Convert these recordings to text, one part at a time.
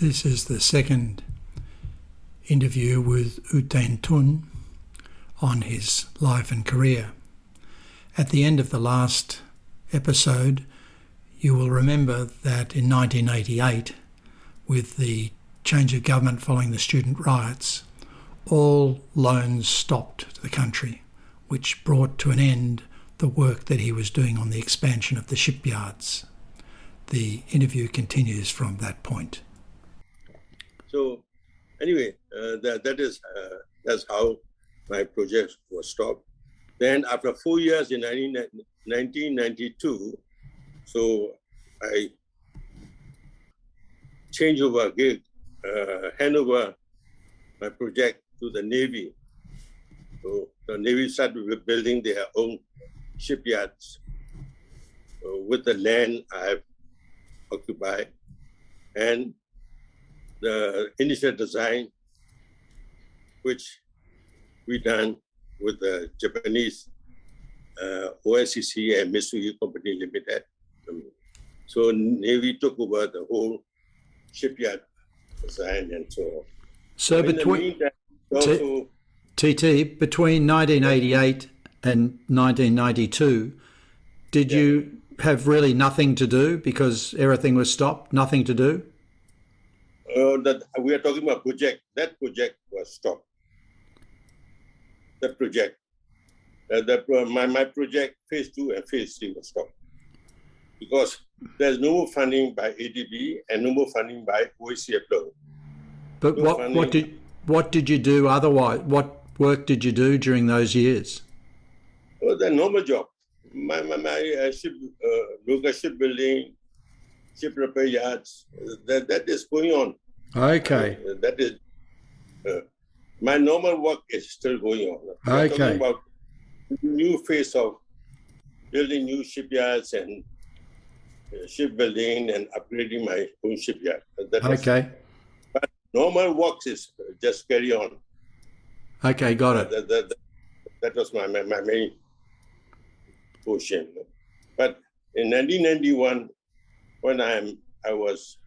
This is the second interview with Thein Tun on his life and career. At the end of the last episode, you will remember that in 1988, with the change of government following the student riots, all loans stopped to the country, which brought to an end the work that he was doing on the expansion of the shipyards. The interview continues from that point. So anyway, that's how my project was stopped. Then after 4 years in 1992, so I changed over, hand over my project to the Navy. So the Navy started building their own shipyards with the land I have occupied, and the initial design, which we done with the Japanese OSCC and Mitsui Company Limited. So Navy took over the whole shipyard design and so on. So between between 1988 and 1992, did you have really nothing to do because everything was stopped? Nothing to do? That we are talking about project. That project was stopped. That project, my project phase 2 and phase 3 was stopped because there's no more funding by ADB and no more funding by OECFW. But no what did you do otherwise? What work did you do during those years? Oh, the normal job. My ship, local shipbuilding, ship repair yards. That is going on. Okay. That is my normal work is still going on. Okay. Talking about new phase of building new shipyards and shipbuilding and upgrading my own shipyard. Okay. But normal work is just carry on. Okay, got it. That was my main portion. But in 1991, when I was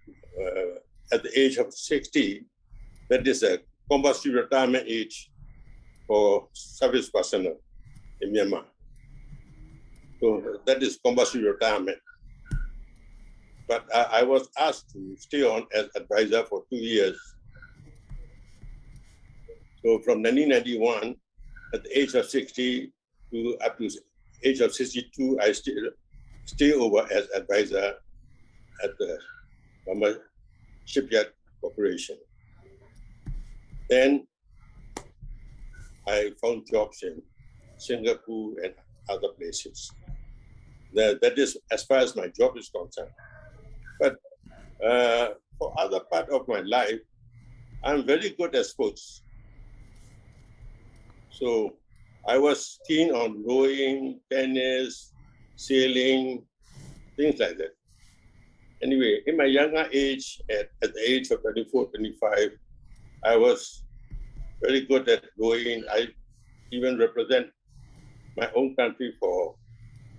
at the age of 60, that is a compulsory retirement age for service personnel in Myanmar. So that is compulsory retirement. But I was asked to stay on as advisor for 2 years. So from 1991, at the age of 60 to up to age of 62, I stay over as advisor at the Shipyard Corporation. Then I found jobs in Singapore and other places. That is as far as my job is concerned. But for other part of my life, I'm very good at sports. So I was keen on rowing, tennis, sailing, things like that. Anyway, in my younger age, at the age of 24, 25, I was very good at rowing. I even represent my own country for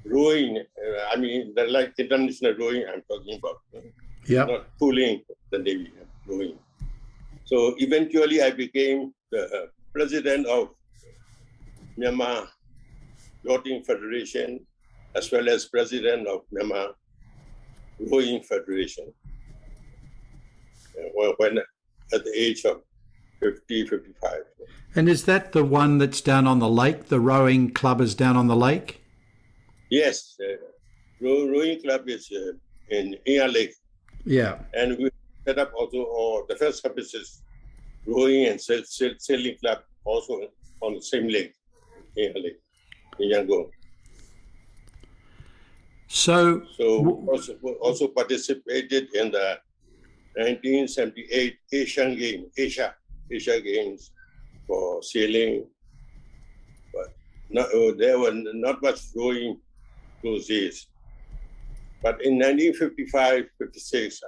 rowing. I mean, like international rowing I'm talking about. Yeah. Not pulling the Navy, rowing. So eventually I became the president of Myanmar Yachting Federation, as well as president of Myanmar Rowing Federation. When at the age of 50, 55. And is that the one that's down on the lake? The rowing club is down on the lake? Yes, rowing club is in Inga Lake. Yeah. And we set up also the first services rowing and sailing club also on the same lake, Inga Lake, in Yangon. So also participated in the 1978 Asia Games for sailing, but there were not much rowing those days. But in 1955, 56,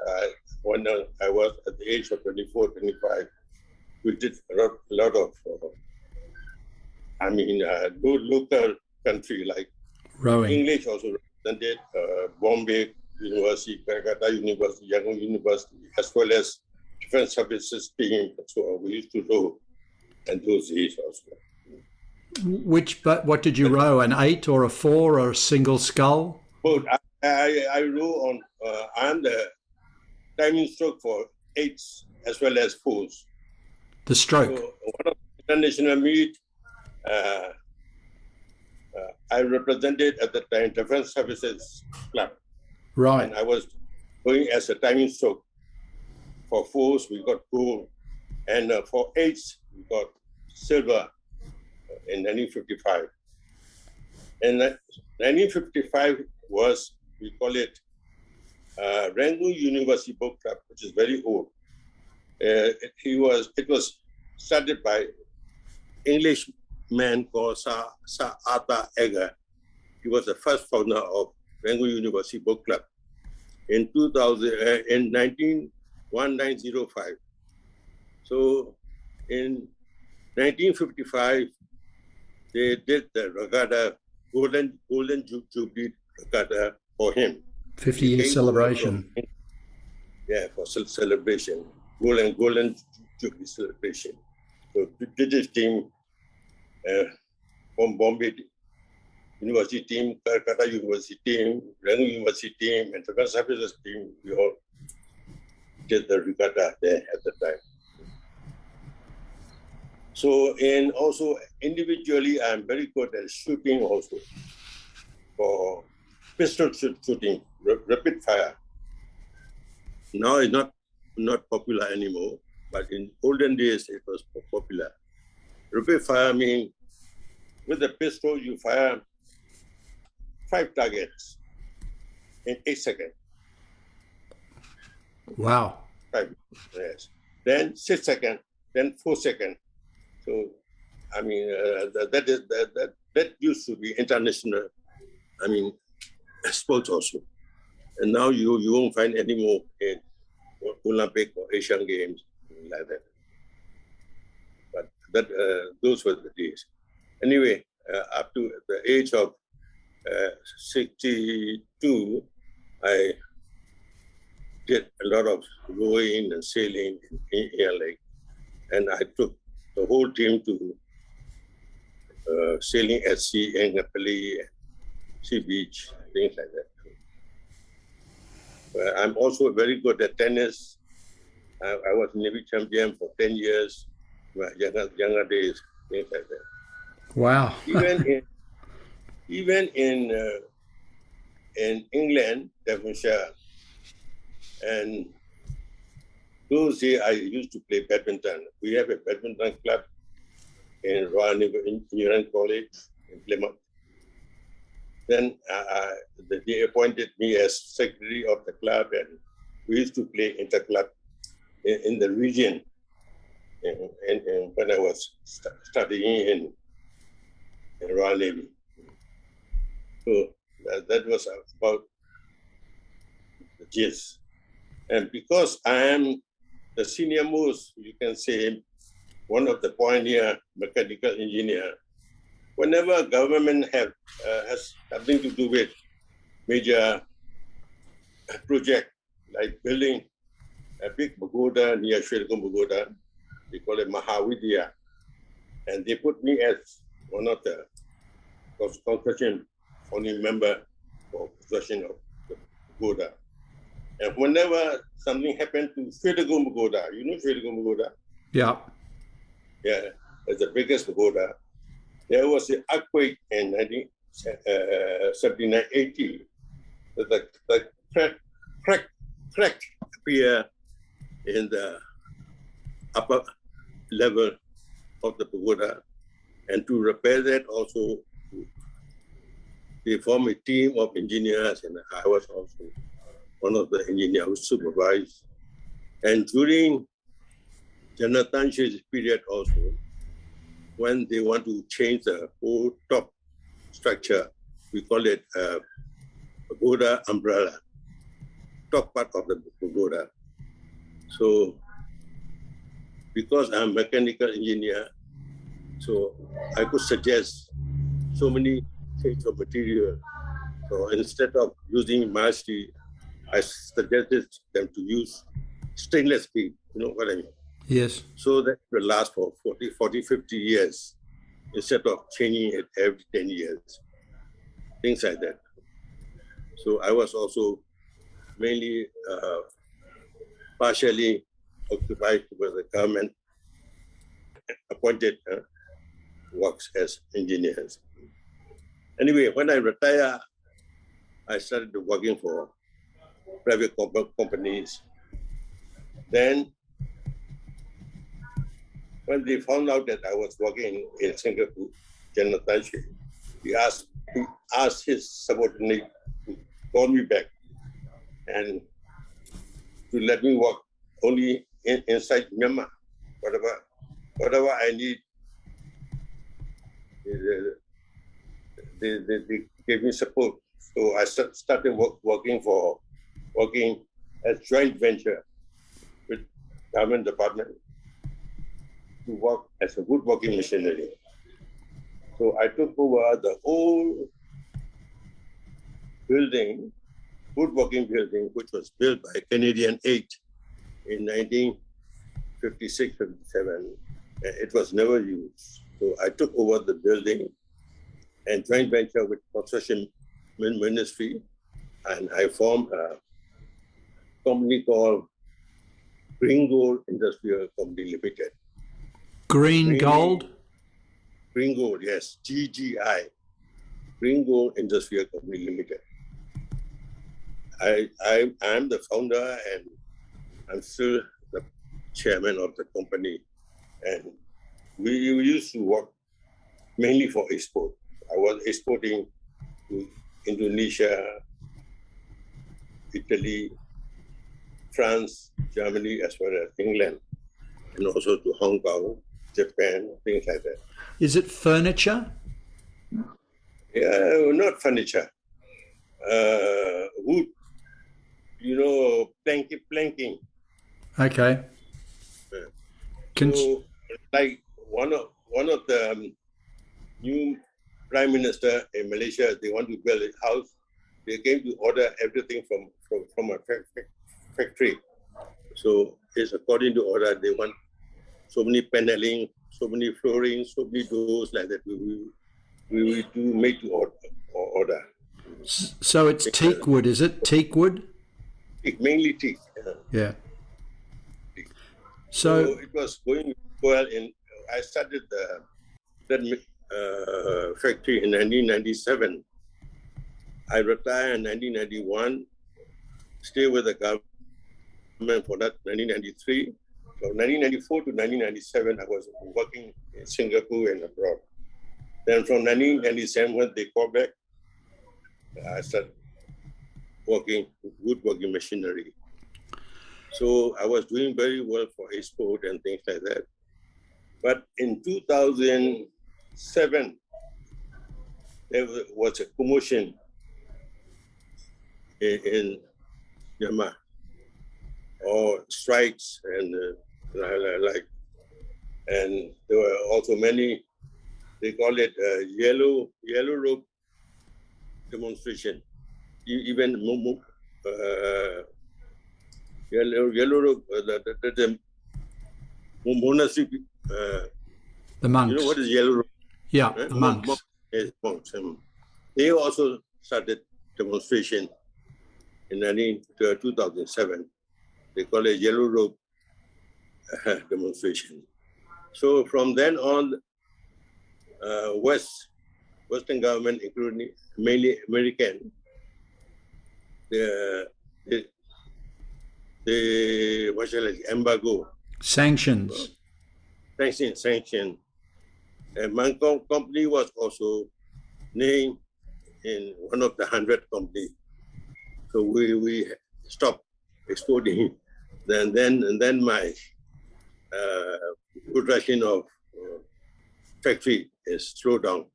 when I was at the age of 24, 25, we did a lot of, local country like rowing. English also represented Bombay University, Calcutta University, Yangon University, as well as defense services team. So we used to row and those days also. But what did you row? An 8 or a 4 or a single scull? But I row on. I'm the timing stroke for 8s as well as 4s. The stroke. So one of the international meet, I represented at the time Defense Services Club. Right. And I was going as a timing stroke. For 4s, we got gold. And for 8s, we got silver in 1955. And 1955 was, we call it Rangoon University Boat Club, which is very old. It was started by Englishman called Sir Arthur Egger. He was the first founder of Rangoon University Boat Club in 1905. So in 1955, they did the regatta, Golden Jubilee regatta for him. 50-year celebration. For celebration, Golden Jubilee celebration. So the British team from Bombay University team, Calcutta University team, Rangoon University team, and Defense Services team, we all did the regatta there at the time. So, and also individually, I'm very good at shooting also for pistol shooting, rapid fire. Now it's not popular anymore, but in olden days it was popular. Rapid fire means with the pistol you fire 5 targets in 8 seconds. Wow. 5, yes. Then 6 seconds, then 4 seconds. So, I mean, that used to be international, sports also. And now you won't find any more in Olympic or Asian Games like that. But those were the days. Anyway, up to the age of 62, I did a lot of rowing and sailing in Air Lake. And I took the whole team to sailing at sea, Engapali, Sea Beach, things like that. But I'm also very good at tennis. I was Navy champion for 10 years, my younger days, things like that. Wow. even in England, Devonshire, and those days I used to play badminton. We have a badminton club in Royal Naval Engineering College in Plymouth. Then they appointed me as secretary of the club, and we used to play inter-club in the region. And when I was studying in Royal Navy. So that was about the gist. And because I am the senior most, you can say, one of the pioneer mechanical engineer, whenever government has something to do with major project, like building a big pagoda near Shwedagon Pagoda, they call it Mahavidya, and they put me as one of the construction founding member for construction of the pagoda. And whenever something happened to Shwedagon Pagoda, you know Shwedagon Pagoda? Yeah. Yeah, it's the biggest pagoda. There was an earthquake in 1979-80. The crack appeared in the upper level of the pagoda. And to repair that also, they formed a team of engineers, and I was also one of the engineers who supervised. And during General Than Shwe's period also, when they want to change the whole top structure, we call it pagoda umbrella, top part of the pagoda. So because I'm a mechanical engineer, so I could suggest so many change of material. So instead of using mass steel, I suggested them to use stainless steel, you know what I mean? Yes. So that will last for 40, 50 years instead of changing it every 10 years, things like that. So I was also mainly partially occupied with the government appointed works as engineers. Anyway, when I retired, I started working for private companies. Then, when they found out that I was working in Singapore, General Than Shwe, he asked his subordinate to call me back and to let me work only inside Myanmar. Whatever I need, they gave me support. So I started working as joint venture with government department to work as a woodworking machinery. So I took over the whole building, woodworking building, which was built by Canadian Aid in 1956, 57. It was never used. So I took over the building and joint venture with construction ministry, and I formed a company called Greengold Industrial Company Limited. Greengold? Greengold, yes, GGI, Greengold Industrial Company Limited. I'm the founder and I'm still the chairman of the company. And we used to work mainly for export. I was exporting to Indonesia, Italy, France, Germany, as well as England, and also to Hong Kong, Japan, things like that. Is it furniture? Yeah, not furniture. Wood, planking. Okay. So, like one of the new prime minister in Malaysia, they want to build a house. They came to order everything from a factory. So it's according to order. They want so many paneling, so many flooring, so many doors like that. We do make to order. So it's teak wood, is it? Teak wood? Mainly teak. Yeah. So it was going well. I started that factory in 1997. I retired in 1991. Stayed with the government for that 1993. From 1994 to 1997, I was working in Singapore and abroad. Then from 1997, when they called back, I started working woodworking machinery. So I was doing very well for export and things like that. But in 2007, there was a commotion in Myanmar, or strikes and and there were also many. They call it yellow robe demonstration. Even yellow robe, the monastery. The monks. You know what is yellow robe? Yeah, the monks. Yes, monks. They also started demonstration in 2007. They call it yellow robe demonstration. So from then on, Western government, including mainly American, the what shall I say, embargo. Sanctions. Sanction. And my company was also named in one of the 100 companies. So we stopped exporting. Then my production of factory is slowed down.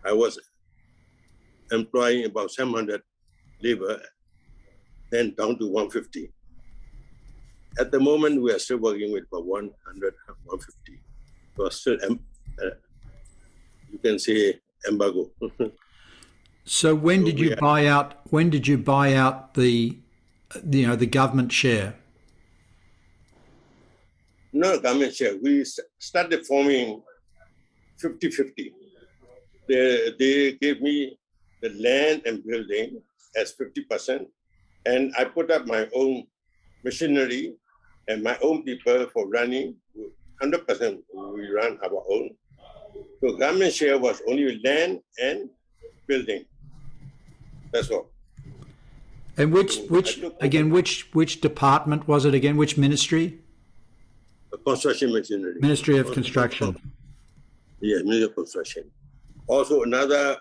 I was employing about 700 labor, then down to 150. At the moment, we are still working with about 100, 150. So still, you can say embargo. So when did you buy out? When did you buy out the government share? No government share. We started forming 50-50. They gave me the land and building as 50%, and I put up my own machinery and my own people for running. 100% we run our own. So government share was only land and building. That's all. And which department was it again? Which ministry? Construction machinery. Ministry of Construction. Yes, Ministry of Construction. Also, another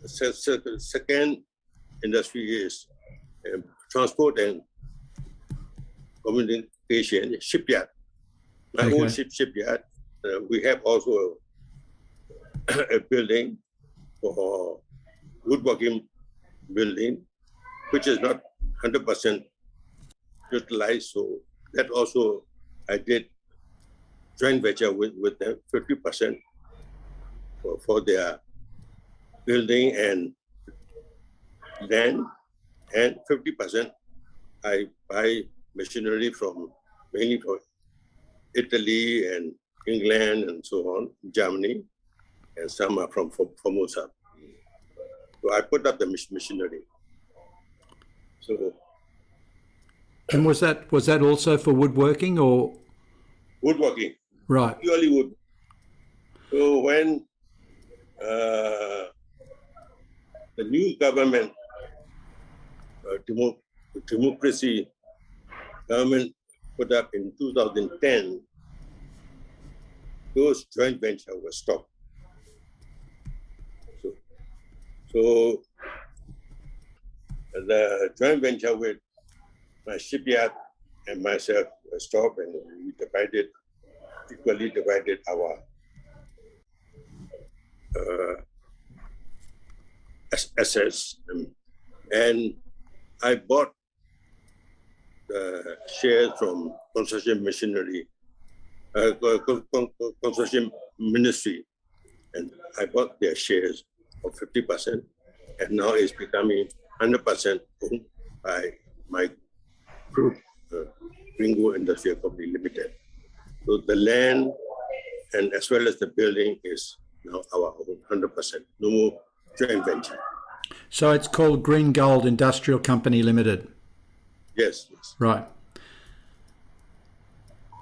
second industry is transport and communication, shipyard. My own shipyard. We have also a building for woodworking building, which is not 100% utilized. So that also I did joint venture with them, 50% for their building and land, and 50% I buy machinery mainly from Italy and England and so on, Germany, and some are from Formosa. So I put up the machinery. So. And was that also for woodworking or? Woodworking. Right. Purely wood. So when the new government, democracy government put up in 2010, those joint ventures were stopped. So the joint venture with my shipyard and myself was stopped, and we equally divided our assets. And I bought the shares from construction machinery, construction ministry, and I bought their shares of 50%, and now it's becoming 100% owned by my group, Greengold Industrial Company Limited. So the land and as well as the building is now our own 100%. No more joint venture. So it's called Greengold Industrial Company Limited? Yes. Right.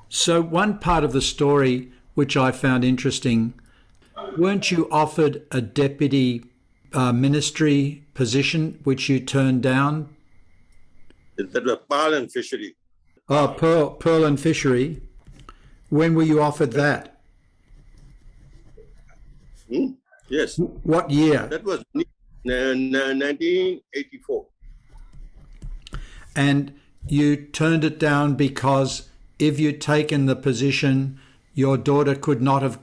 So one part of the story which I found interesting, weren't you offered a deputy ministry position which you turned down? That was Pearl and Fishery. Oh, Pearl and Fishery. When were you offered that? Yes. What year? That was 1984. And you turned it down because if you'd taken the position, your daughter could not have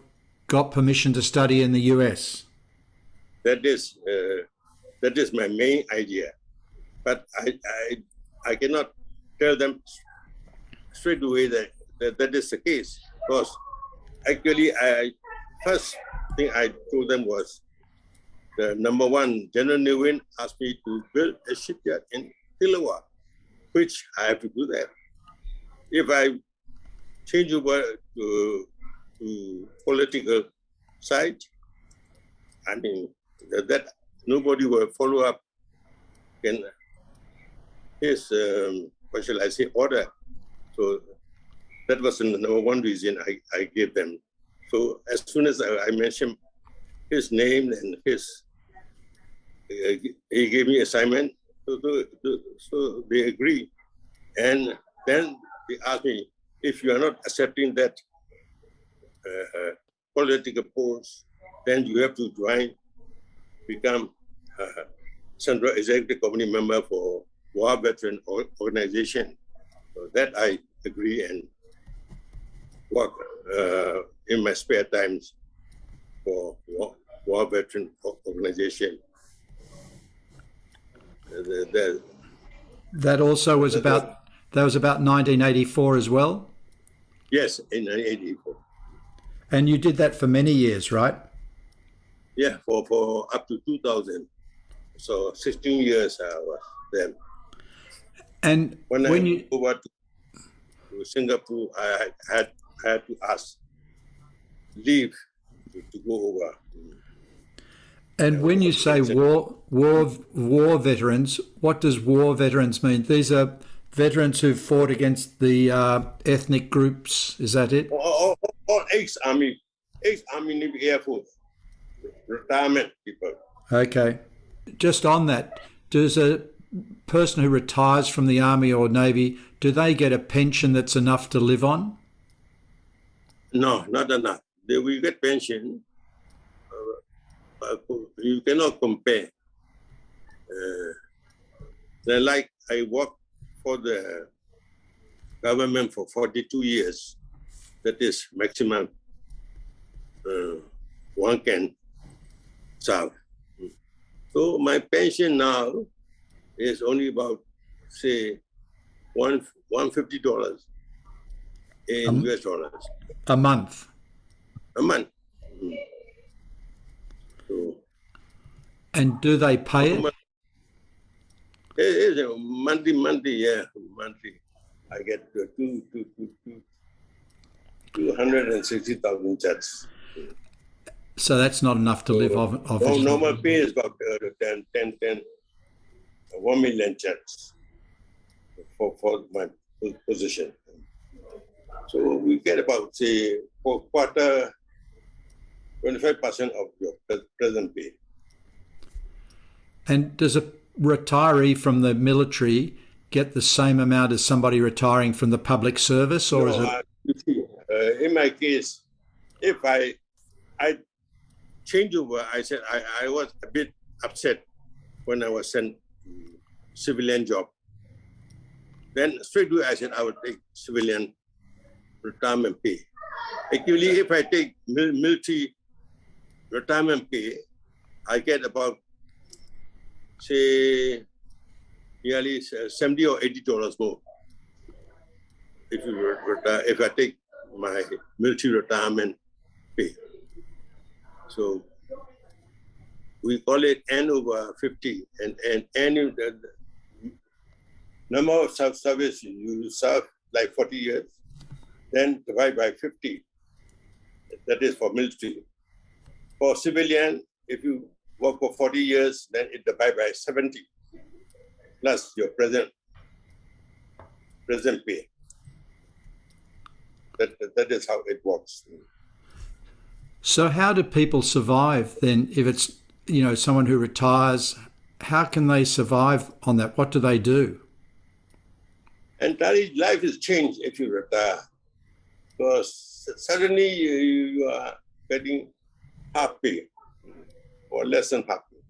got permission to study in the US. That is my main idea, but I cannot tell them straight away that is the case, because actually first thing I told them was the number one, General Than Shwe asked me to build a shipyard in Tilawa, which I have to do that. If I change over to political side, I mean that nobody will follow up in his what shall I say, order. So that was the number one reason I gave them. So as soon as I mentioned his name and he gave me assignment, so they agree. And then they asked me, if you are not accepting that political post, then you have to become Central Executive Committee member for War Veteran Organization. So that I agree and work in my spare times for War Veteran Organization. That also was about 1984 as well? Yes, in 1984. And you did that for many years, right? Yeah, for up to 2000. So 16 years I was there. And when I moved over to Singapore, I had I had to ask leave to go over. And when you say war veterans, what does war veterans mean? These are veterans who fought against the ethnic groups. Is that it? Or ex-Army Navy Air Force, retirement people. Okay. Just on that, does a person who retires from the Army or Navy, do they get a pension that's enough to live on? No, not enough. They will get pension. You cannot compare. Like I worked for the government for 42 years. That is maximum one can serve. So my pension now is only about, say, $150 in US dollars. A month? A month. So, and do they pay it? It's a monthly, monthly. I get 260,000 chats. So that's not enough to live off. Normal pay is about 1 million chats for my position. So we get about, say, quarter, 25% of your present pay. And does a retiree from the military get the same amount as somebody retiring from the public service, or is it? In my case, if I change over, I said I was a bit upset when I was sent civilian job. Then straight away I said I would take civilian retirement pay. Actually, if I take military retirement pay, I get about, say, nearly $70 or $80 more. If I take my military retirement pay. So we call it N over 50, and N the number of service you serve like 40 years, then divide by 50. That is for military. For civilian, if you work for 40 years, then it divide by 70 plus your present pay. That is how it works. So how do people survive then? If it's, someone who retires, how can they survive on that? What do they do? Entirely, life is changed if you retire. Because suddenly you are getting half pay or less than half pay.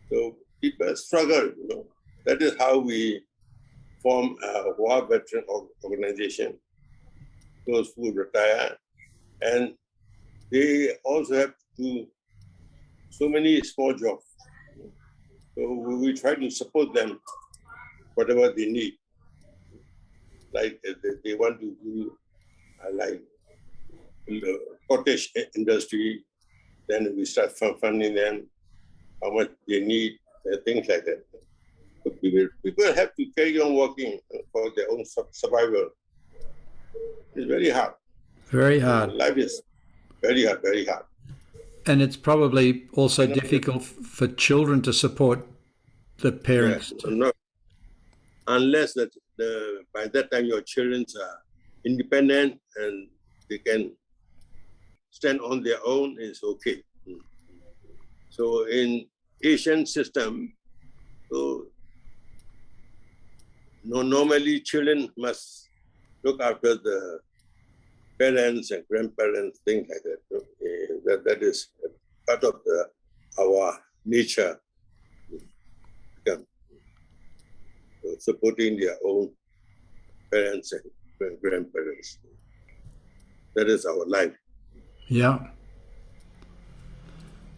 So people struggle. That is how we form a war veteran organization. Those who retire, and they also have to do so many small jobs. So we try to support them, whatever they need. Like they want to do like the cottage industry, then we start funding them, how much they need, things like that. So people have to carry on working for their own survival. It's very hard. Very hard. Life is very hard, very hard. And it's probably also difficult for children to support the parents. Yeah, no, unless by that time your children are independent and they can stand on their own, it's okay. So in Asian system, normally children must look after the parents and grandparents, things like that. That is part of our nature, supporting their own parents and grandparents. That is our life. Yeah.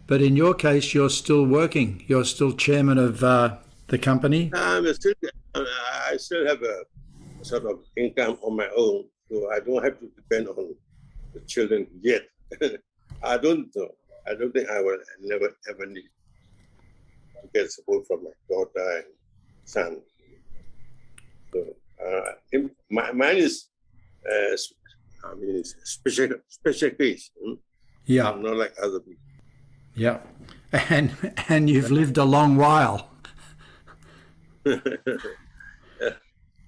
But in your case, you're still working. You're still chairman of the company. I still have a sort of income on my own, so I don't have to depend on the children yet. I don't think I will never ever need to get support from my daughter and son. So mine is I mean, it's a special case. Yeah. Not like other people. Yeah. And you've lived a long while.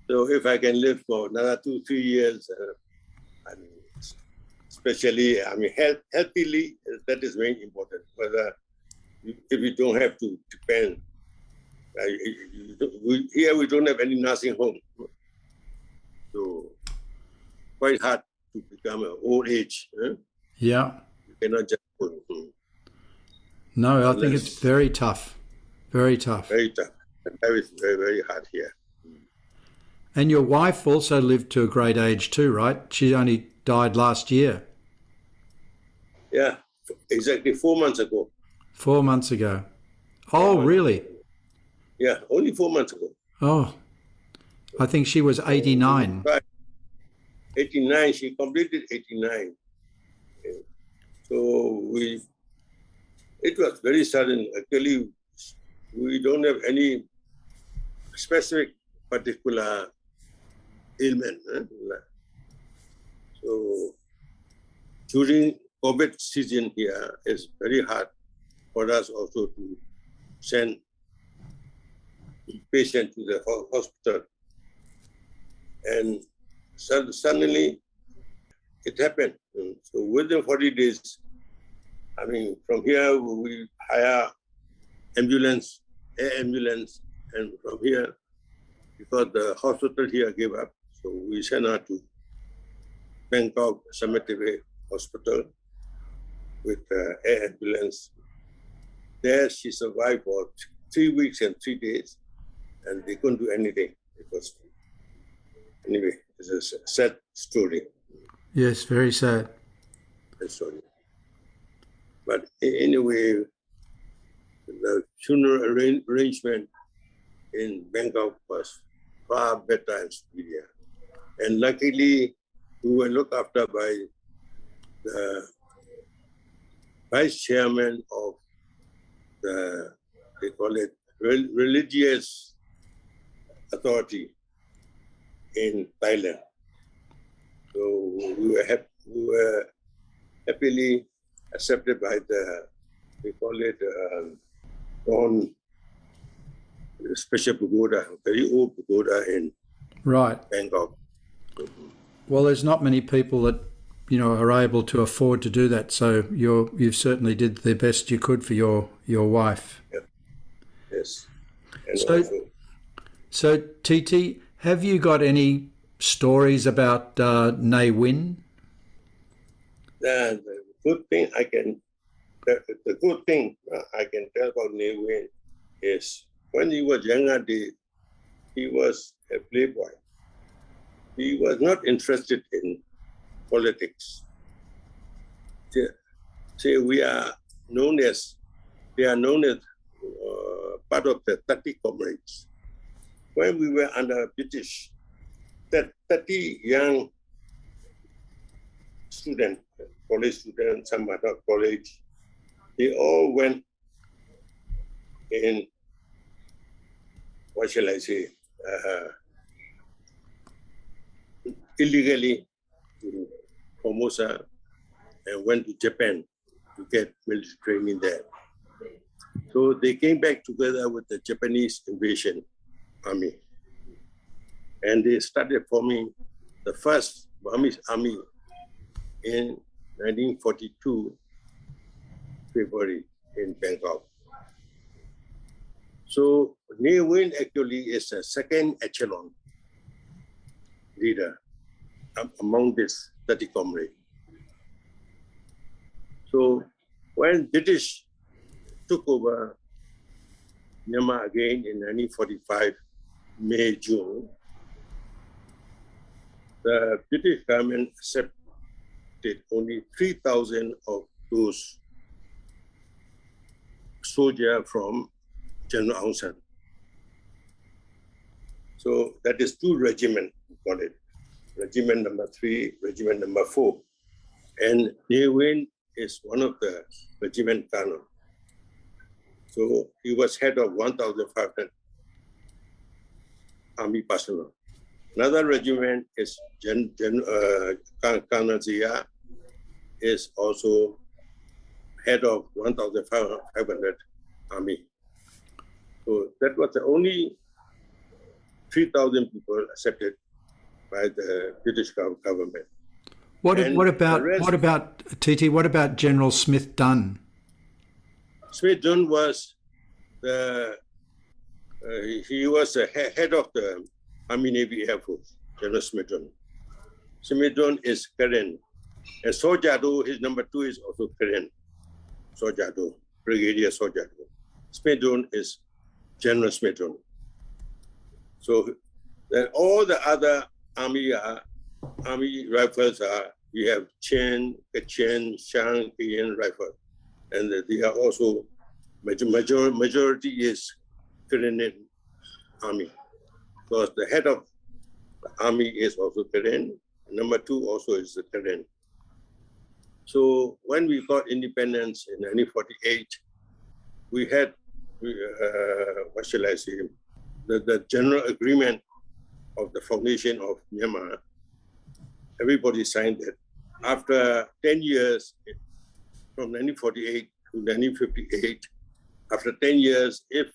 So if I can live for another 2-3 years, I mean, especially, I mean, healthily, that is very important. Whether if you don't have to depend, here we don't have any nursing home, so quite hard to become an old age. Yeah. You cannot just go. No, I think it's very tough. Very tough. Very tough. That is very, very hard here. And your wife also lived to a great age too, right? She only died last year. Yeah, exactly 4 months ago. 4 months ago. Oh, really? Yeah, only 4 months ago. Oh, I think she was 89. 89, she completed 89. So it was very sudden. Actually, we don't have any specific particular ailment. So during COVID season here, it's very hard for us also to send patient to the hospital. And suddenly it happened. So within 40 days, I mean, from here we hire ambulance, air ambulance, and from here, because the hospital here gave up, so we sent her to Bangkok Cemetery Hospital with air ambulance. There she survived for 3 weeks and 3 days, and they couldn't do anything. It was, anyway, it's a sad story. Yes, very sad. Sad story. But anyway, the funeral arrangement in Bangkok was far better and superior. And luckily, we were looked after by the vice chairman of the, they call it, religious authority in Thailand. So we were happily accepted by the, they call it, special pagoda, very old pagoda in Bangkok. Well, there's not many people that, you know, are able to afford to do that. So you've certainly did the best you could for your wife. Yeah. Yes. And so TT, have you got any stories about Nay Win? The good thing I can tell about Nay Win is when he was younger, he was a playboy. He was not interested in politics. Say they are known as part of the 30 comrades. When we were under British, that 30 young students, college students, some other college, they all went in, what shall I say, illegally to Formosa and went to Japan to get military training there. So they came back together with the Japanese invasion army. And they started forming the first Burmese army in 1942, February in Bangkok. So Nay Win actually is a second echelon leader among this 30 comrades. So when British took over Myanmar again in 1945, May, June, the British government accepted only 3,000 of those soldiers from General Aung San. So that is 2 regiments, we call it. Regiment number 3, regiment number 4. And Nay Win is one of the regiment colonel. So he was head of 1,500 army personnel. Another regiment is Colonel Zia, is also head of 1,500 army. So that was the only 3,000 people accepted by the British government. What about TT? What about General Smith Dunn? Smith Dunn was he was the head of the Army Navy Air Force, General Smith Dunn. Smith Dunn is Karen. And Sojado, his number 2 is also Karen. Sojado, Brigadier Sojado. Smith Dunn is General Smith Dunn. So then all the other army rifles are, we have Chen, Kachin, Shang, Kian rifle. And they are also, majority is Korean army. Because the head of the army is also Korean. Number 2 also is the Korean. So when we got independence in 1948, we had, what shall I say, the general agreement of the foundation of Myanmar. Everybody signed it. After 10 years, from 1948 to 1958, after 10 years, if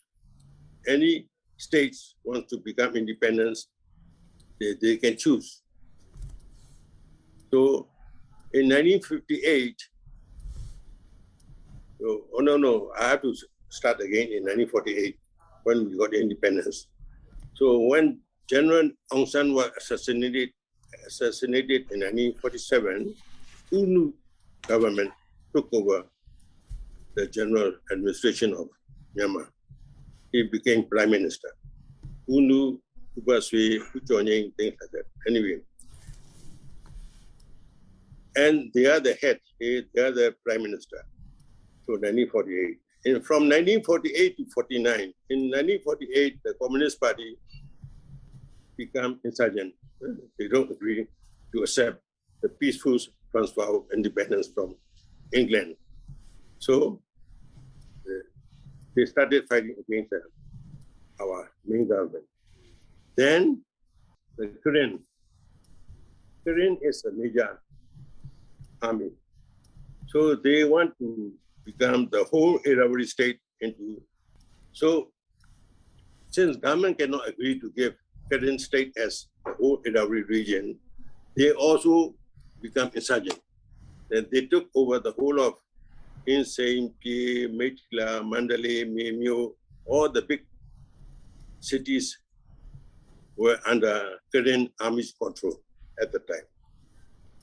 any states want to become independent, they can choose. So in 1958, I have to start again in 1948 when we got independence. So when General Aung San was assassinated in 1947, UNU government took over the general administration of Myanmar. He became prime minister. UNU, Kubaswi, Kuchonying, things like that. Anyway. And they are the head, they are the prime minister. So 1948. And from 1948 to 49, in 1948, the Communist Party become insurgent. They don't agree to accept the peaceful transfer of independence from England. So they started fighting against our main government. Then the Korean is a major army. So they want to become the whole Irrawaddy state into. So since government cannot agree to give Korean state as the whole Irrawaddy region, they also become insurgent. Then they took over the whole of Insein, Pi, Metla, Mandalay, Myo, all the big cities were under Korean army's control at the time.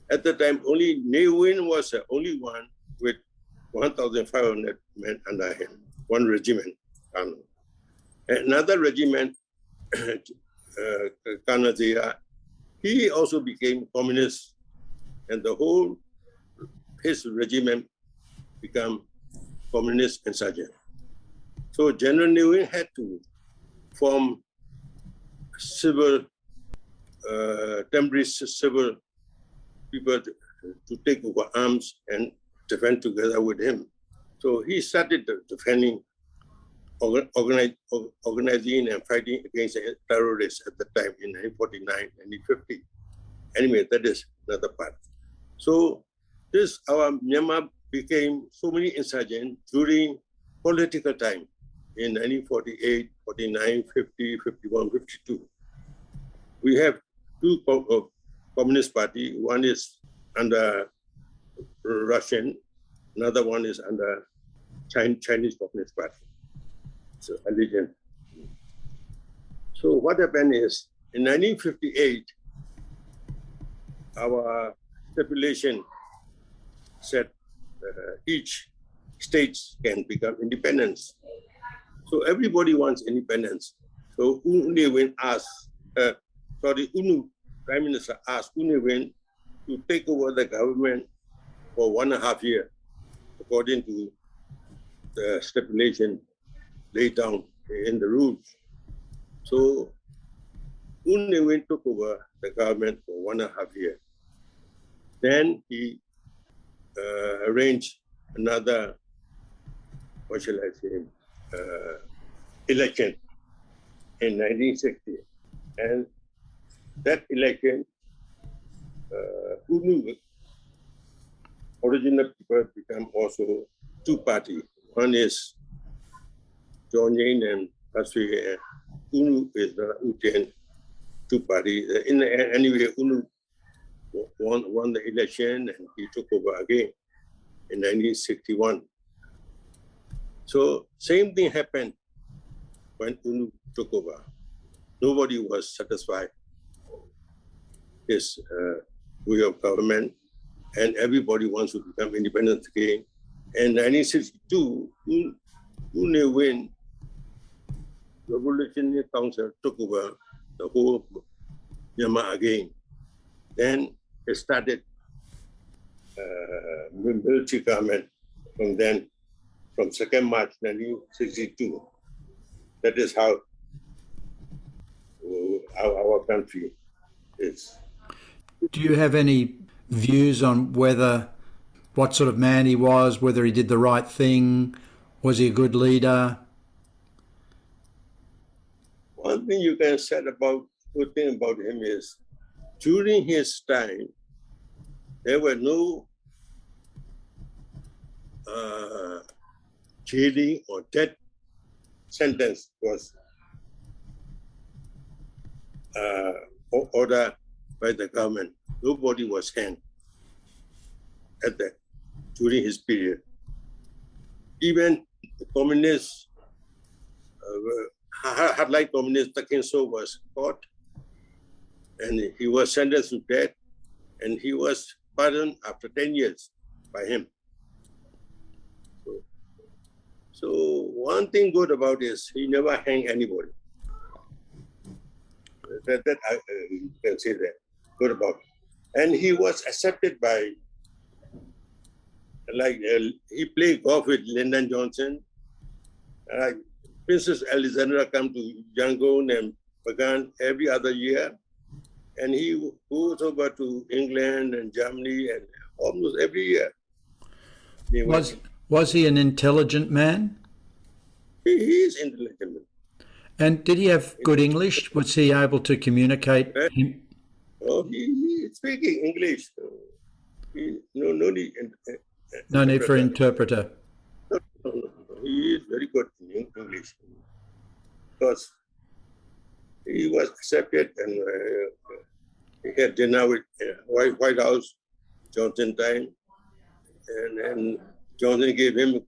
At the time, only Ne Win was the only one with 1,500 men under him, one regiment. Another regiment, Kanazia, he also became communist, and his regiment became communist insurgent. So General Ne Win had to form temporary civil people to take over arms and defend together with him. So he started defending, organizing and fighting against terrorists at the time in 1949, 1950. Anyway, that is another part. So our Myanmar became so many insurgents during political time in 1948, 49, 50, 51, 52. We have two Communist Party. One is under Russian, another one is under Chinese Communist Party. So allegiance. So what happened is, in 1958, our stipulation said each state can become independent. So everybody wants independence. So UNU Prime Minister asked UNU to take over the government for 1.5 years, according to the stipulation laid down in the rules. So UNU took over the government for 1.5 years. Then he arranged another, what shall I say, election in 1960. And that election, UNU original people become also two party. One is John Yin and Pasui. UNU is the Uten two party. In the end, anyway, UNU won the election and he took over again in 1961. So same thing happened when UNU took over. Nobody was satisfied with his way of government, and everybody wants to become independent again. In 1962, UNU win, Revolutionary Council took over the whole Myanmar again. Then it started military government from 2nd March 1962. That is how our country is. Do you have any views on what sort of man he was, whether he did the right thing, was he a good leader? One thing you can say good thing about him is, during his time, there were no jailing or death sentence was ordered by the government. Nobody was hanged during his period. Even the communists, hardline communist Takin So was caught, and he was sentenced to death, and he was pardoned after 10 years by him. So one thing good about is he never hanged anybody. That you can say that good about. And he was accepted by, he played golf with Lyndon Johnson. Princess Alexandra come to Yangon and Pagan every other year. And he goes over to England and Germany and almost every year. Was he an intelligent man? He is intelligent. And did he have good English? Was he able to communicate? Oh, he speaking English. No need. No need for interpreter. No. He is very good in English because he was accepted and he had dinner with White House, Johnson time, and Johnson gave him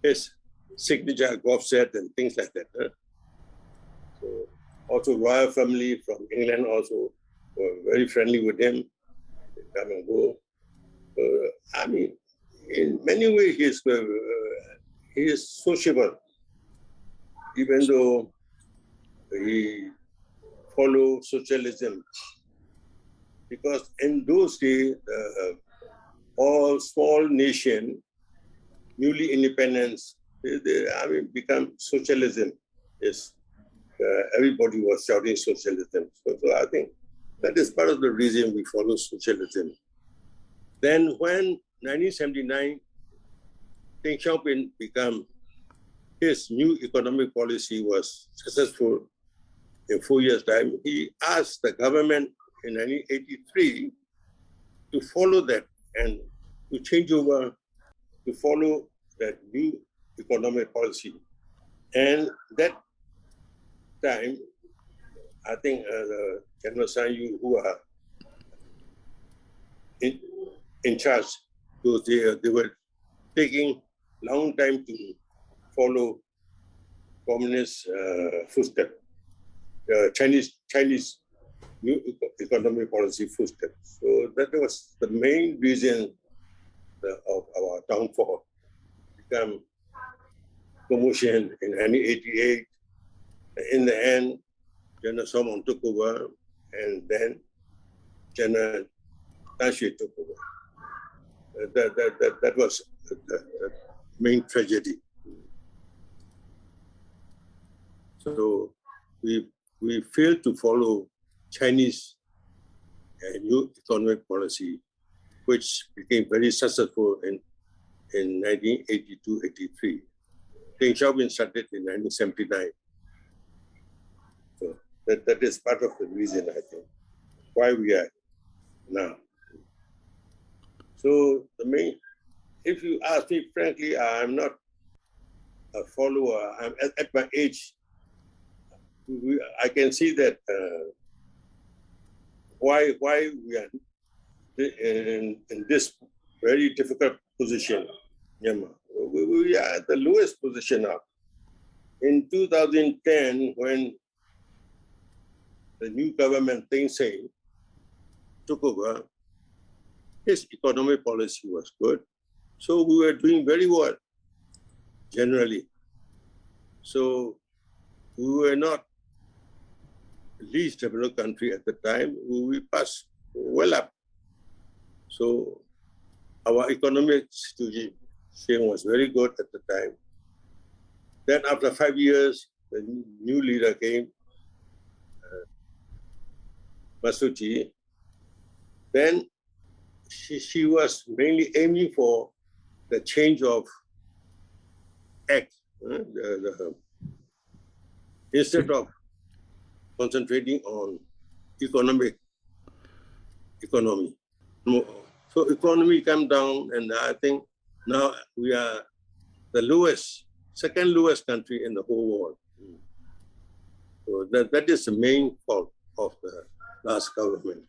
his signature golf set and things like that. So also royal family from England also were very friendly with him. They come and go. I mean, in many ways he is sociable, even though he follows socialism. Because in those days, all small nation, newly independence, become socialism. Yes, everybody was shouting socialism. So I think that is part of the reason we follow socialism. Then when 1979, Deng Xiaoping became, his new economic policy was successful in 4 years' time. He asked the government in 1983 to follow that and to change over to follow that new economic policy. And that time, I think General Than Shwe, who are in charge, because they were taking long time to follow communist footsteps, Chinese new economic policy footsteps. So that was the main reason of our downfall. Become commotion in 1988. In the end, General Somon took over, and then General Than Shwe took over. That was the main tragedy. So we failed to follow Chinese new economic policy, which became very successful in 1982-83. Deng Xiaoping started in 1979. So That is part of the reason, I think, why we are now. So if you ask me frankly, I'm not a follower. I'm at my age. I can see that why we are in this very difficult position. We are at the lowest position now. In 2010, when the new government Thein Tun took over, his economic policy was good. So we were doing very well, generally. So we were not the least developed country at the time. We passed well up. So our economic situation was very good at the time. Then after 5 years, the new leader came, Masuji. Then she was mainly aiming for the change of act. Instead of concentrating on economy. So economy came down, and I think now we are the second lowest country in the whole world. So that is the main fault of the last government.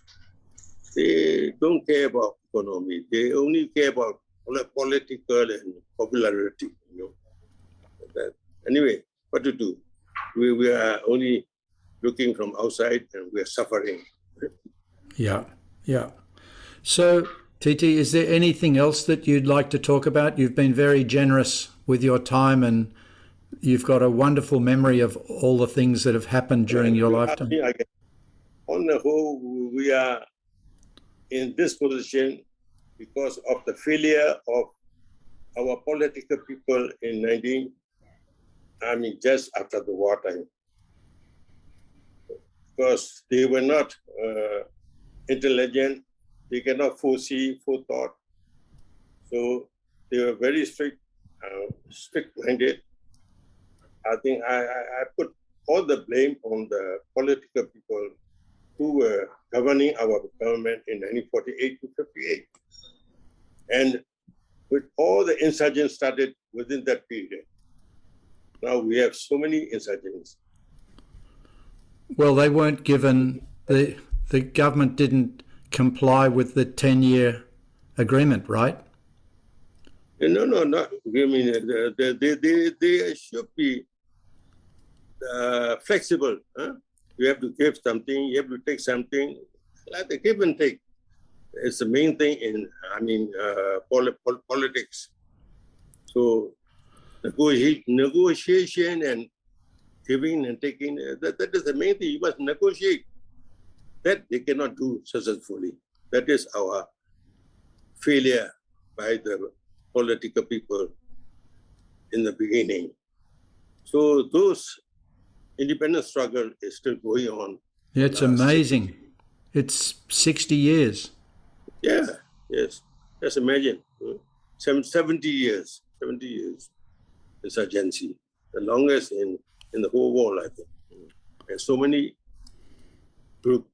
They don't care about economy. They only care about political and popularity. Anyway, what to do? We are only looking from outside, and we are suffering. Yeah. So, Titi, is there anything else that you'd like to talk about? You've been very generous with your time, and you've got a wonderful memory of all the things that have happened during your lifetime. On the whole, we are in this position because of the failure of our political people in just after the wartime. Because they were not intelligent, they cannot forethought. So they were very strict-minded. I think I put all the blame on the political people who were governing our government in 1948 to 58. And with all the insurgents started within that period. Now we have so many insurgents. Well, they weren't given, the government didn't comply with the 10-year agreement, right? No, not agreement. They should be flexible. Huh? You have to give something, you have to take something, like the give and take. It's the main thing in, politics. So negotiation and giving and taking, that is the main thing. You must negotiate. That they cannot do successfully. That is our failure by the political people in the beginning. So those independence struggle is still going on. Yeah, it's amazing. It's 60 years. Yeah, yes. Just imagine, 70 years insurgency, the longest in the whole world, I think. And so many groups.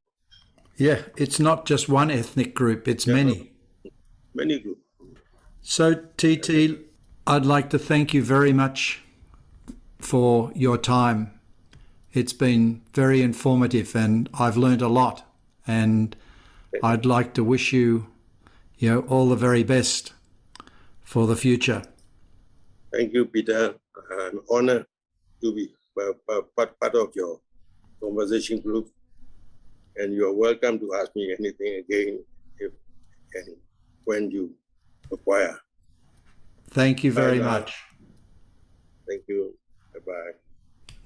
Yeah, it's not just one ethnic group, it's many. Many groups. So, TT, I'd like to thank you very much for your time. It's been very informative, and I've learned a lot. And I'd like to wish you, all the very best for the future. Thank you, Peter. I'm honored to be part of your conversation group. And you are welcome to ask me anything again if and when you require. Thank you very much. Thank you. Bye-bye.